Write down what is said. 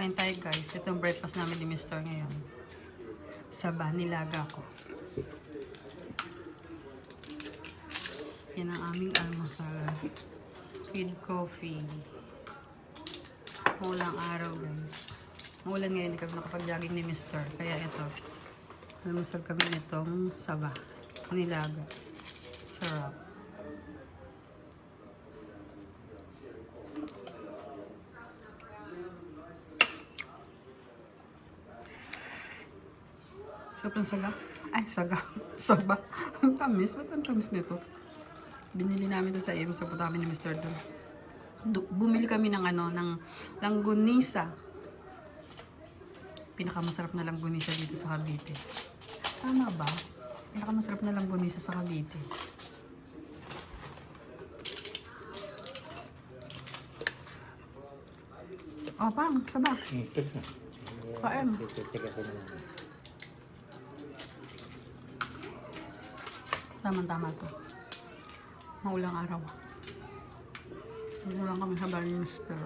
Kain tayo guys. Ito ang breakfast namin ni Mr. ngayon. Saba, nilaga ko. Yan ang aming almusal. With coffee. Maulang araw guys. Maulan ngayon, hindi kami nakapag-jogging ni Mr. Kaya ito. Almusal kami nitong saba. Nilaga. Sarap. Sarap ng saga. Ay, saga. Saba. Ang tamis. Ba't ang tamis nito? Binili namin ito sa iyo. Sa punta kami ni Mr. doon. Bumili kami ng ano, ng langgunisa. Pinakamasarap na langgunisa dito sa Cavite. Tama ba? Pinakamasarap na langgunisa sa Cavite. Oh, pang, saba. Kain. Tama-tama to. Maulang araw. Maulang kami sa bahay ni Mr.